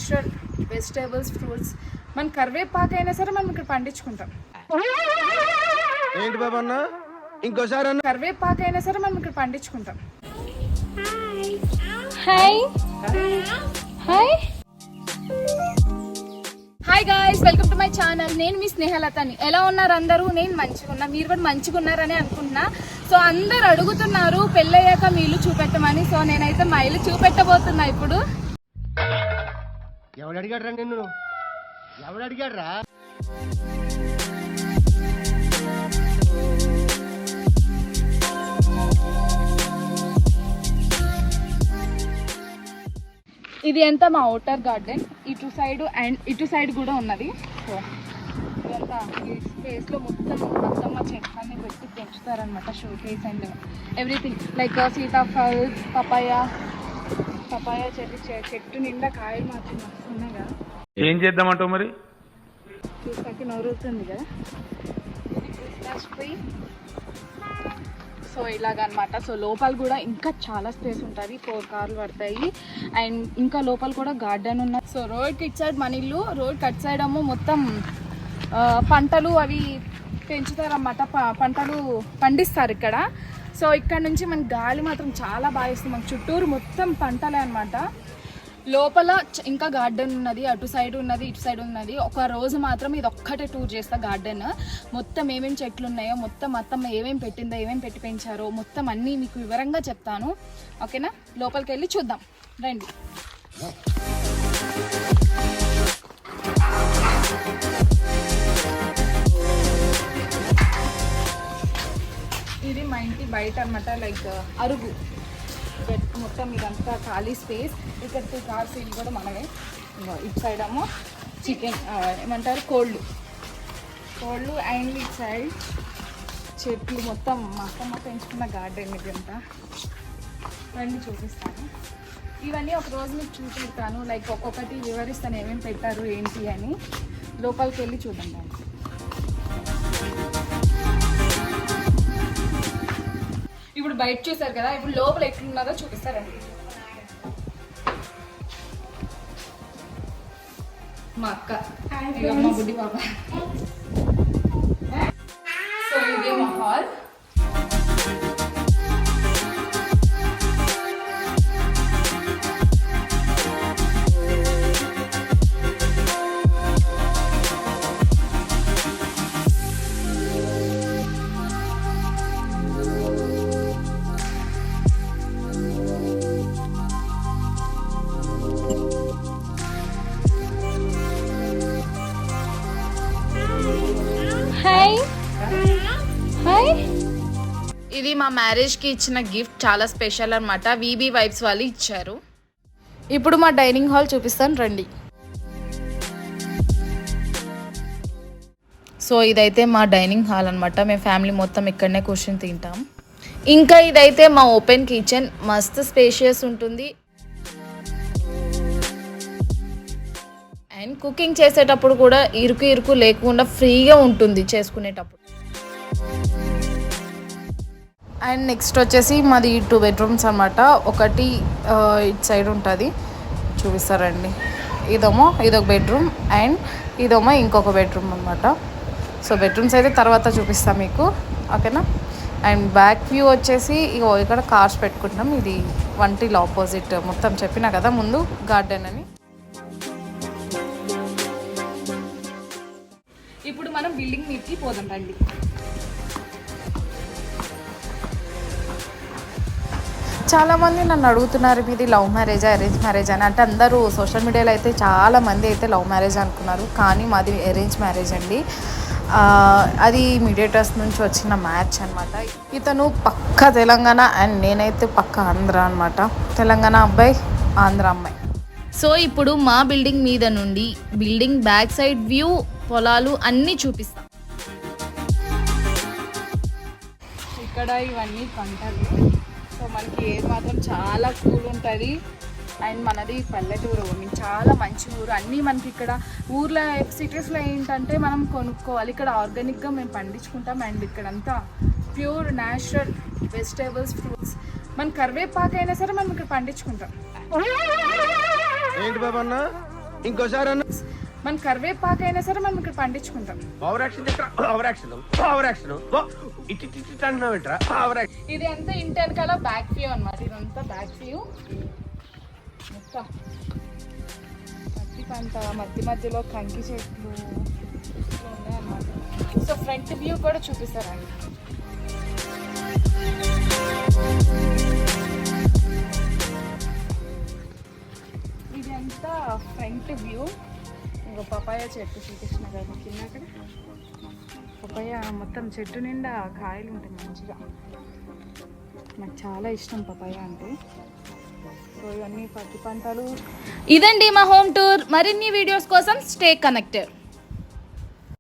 Natural vegetables, fruits. మన కరివేపాకు అయినా సరే మనం ఇక్కడ పండించుకుంటాం. ఏంటి బాబా ఇంకోసారి కరివేపాకు అయినా సరే మనం ఇక్కడ పండించుకుంటాం. Hi hi hi guys, welcome to my channel. నేను మీ స్నేహలతని. ఎలా ఉన్నారు అందరూ? నేను మంచిగా ఉన్నా, మీరు కూడా మంచిగా ఉన్నారని అనుకుంటున్నా. సో అందరు అడుగుతున్నారు పెళ్ళయ్యాక మీ ఇల్లు చూపెట్టమని. సో నేనైతే మా ఇల్లు చూపెట్టబోతున్నా ఇప్పుడు. ఎవడు అడిగాడ్రా నిన్ను? ఎవడు అడిగాడ్రా? ఇది ఎంత మా అవుటర్ గార్డెన్, ఇటు సైడ్ అండ్ ఇటు సైడ్ కూడా ఉన్నది. సో ఇదంతా ఈ స్పేస్లో మొత్తం అత్తమ్మ చెట్లన్నీ పెట్టి పెంచుతారనమాట. Showcase and everything like sitaphal, papaya చెట్టు నిండా కాయలు మాత్రం మస్తు ఉన్నాయి కదా. ఏం చేద్దామంటావు మరి? చూసాకి నోరుతుంది కదా. ఇది క్రిస్మస్ ట్రీ. సో ఇలాగనమాట. సో లోపల కూడా ఇంకా చాలా స్పేస్ ఉంటుంది, 4 కార్లు పడతాయి. అండ్ ఇంకా లోపల కూడా గార్డెన్ ఉన్నది. సో రోడ్కి ఇటు సైడ్ మన ఇల్లు, రోడ్ కట్ సైడ్ ఏమో మొత్తం పంటలు అవి పెంచుతారన్నమాట. పంటలు పండిస్తారు ఇక్కడ. సో ఇక్కడ నుంచి మనకి గాలి మాత్రం చాలా బాగా ఇస్తుంది. మనకు చుట్టూరు మొత్తం పంటలే అనమాట. లోపల ఇంకా గార్డెన్ ఉన్నది, అటు సైడ్ ఉన్నది, ఇటు సైడ్ ఉన్నది. ఒక రోజు మాత్రం ఇది ఒక్కటే టూర్ చేస్తా గార్డెన్. మొత్తం ఏమేమి చెట్లు ఉన్నాయో, మొత్తం అత్తమ్మ ఏమేమి పెట్టిందో, ఏమేమి పెట్టి పెంచారో మొత్తం అన్నీ మీకు వివరంగా చెప్తాను. ఓకేనా? లోపలికి వెళ్ళి చూద్దాం రండి. ఇది మా ఇంటి బయట అనమాట, లైక్ అరుగు. మొత్తం ఇదంతా ఖాళీ స్పేస్. ఇక్కడ 2 కార్స్ ఇల్లు కూడా మనమే. ఇటు సైడ్ ఏమో చికెన్ ఏమంటారు కోళ్ళు. అండ్ ఇటు సైడ్ చెట్లు మొత్తం మా అత్తమ్మ పెంచుకున్న గార్డెన్ ఇదంతా. రండి చూపిస్తాను. ఇవన్నీ ఒక రోజు మీకు చూపిస్తాను, లైక్ ఒక్కొక్కటి వివరిస్తాను ఏమేమి పెట్టారు ఏంటి అని. లోపలికి వెళ్ళి చూద్దాం దాన్ని. ఇప్పుడు బయట చూసారు కదా, ఇప్పుడు లోపల ఎట్లున్నదో చూపిస్తారండి. మా అక్క, మా బుడ్డి బాబా. సో ఇదే మా హాల్. ఇది మా మ్యారేజ్కి ఇచ్చిన గిఫ్ట్, చాలా స్పెషల్ అనమాట. వీబీ వైబ్స్ వాళ్ళు ఇచ్చారు. ఇప్పుడు మా డైనింగ్ హాల్ చూపిస్తాను రండి. సో ఇదైతే మా డైనింగ్ హాల్ అనమాట. మేము ఫ్యామిలీ మొత్తం ఇక్కడనే కూర్చొని తింటాం. ఇంకా ఇదైతే మా ఓపెన్ కిచెన్, మస్తు స్పేషియస్ ఉంటుంది. అండ్ కుకింగ్ చేసేటప్పుడు కూడా ఇరుకు లేకుండా ఫ్రీగా ఉంటుంది చేసుకునేటప్పుడు. అండ్ నెక్స్ట్ వచ్చేసి మాది 2 బెడ్రూమ్స్ అనమాట. ఒకటి ఇటు సైడ్ ఉంటుంది, చూపిస్తారండి. ఇదొక బెడ్రూమ్ అండ్ ఇదేమో ఇంకొక బెడ్రూమ్ అనమాట. సో బెడ్రూమ్స్ అయితే తర్వాత చూపిస్తాం మీకు, ఓకేనా? అండ్ బ్యాక్ వ్యూ వచ్చేసి ఇక్కడ కార్స్ పెట్టుకుంటాం. ఇది వంటిల్ ఆపోజిట్, మొత్తం చెప్పినా కదా ముందు గార్డెన్ అని. ఇప్పుడు మనం బిల్డింగ్ మీదకి పోదాం రండి. చాలామంది నన్ను అడుగుతున్నారు మీది లవ్ మ్యారేజా అరేంజ్ మ్యారేజ్ అని. అంటే అందరూ సోషల్ మీడియాలో అయితే చాలామంది అయితే లవ్ మ్యారేజ్ అనుకున్నారు, కానీ మాది అరేంజ్ మ్యారేజ్ అండి. అది మీడియేటర్స్ నుంచి వచ్చిన మ్యాచ్ అనమాట. ఇతను పక్క తెలంగాణ అండ్ నేనైతే పక్క ఆంధ్ర అనమాట. తెలంగాణ అబ్బాయి, ఆంధ్ర అమ్మాయి. సో ఇప్పుడు మా బిల్డింగ్ మీద నుండి బిల్డింగ్ బ్యాక్ సైడ్ వ్యూ, పొలాలు అన్నీ చూపిస్తాం. ఇక్కడ ఇవన్నీ పంటలు. సో మనకి ఏది మాత్రం చాలా కూల్ ఉంటుంది. అండ్ మనది పల్లెటూరు, చాలా మంచి ఊరు. అన్నీ మనకి ఇక్కడ ఊర్లో సిటీస్లో ఏంటంటే మనం కొనుక్కోవాలి. ఇక్కడ ఆర్గానిక్గా మేము పండించుకుంటాం. అండ్ ఇక్కడంతా ప్యూర్ న్యాచురల్ వెజిటేబుల్స్, ఫ్రూట్స్. మన కరివేపాకు అయినా సరే మనం ఇక్కడ పండించుకుంటాం. ఏంటి బాబా ఇంకోసారి అన్న మన కరివేపాకు అయినా సరే మనం ఇక్కడ పండించుకుంటాం. ఓవర్ యాక్షన్ ఇటు అంటున్నావు ఏంట్రా ఓవర్ యాక్షన్. ఇది అంతా ఇంటి వెనకాల బ్యాక్ వ్యూ అనమాట. ఇదంతా బ్యాక్ వ్యూ మొత్తం పత్తి పంట, మధ్య మధ్యలో కంకి చెట్లు ఇట్లా ఉన్నాయన్నమాట. సో ఫ్రంట్ వ్యూ కూడా చూపిస్తారండి. ఇది అంతా ఫ్రంట్ వ్యూ. ఇంకో పపాయ చెట్టు శ్రీకృష్ణ గారు కింద అక్కడ పపాయ మొత్తం చెట్టు నిండా కాయలు ఉంటాయి మంచిగా. నాకు చాలా ఇష్టం పపాయ అంటే. సో ఇవన్నీ పత్తి పంటలు. ఇదండి మా హోమ్ టూర్. మరిన్ని వీడియోస్ కోసం స్టే కనెక్టెడ్.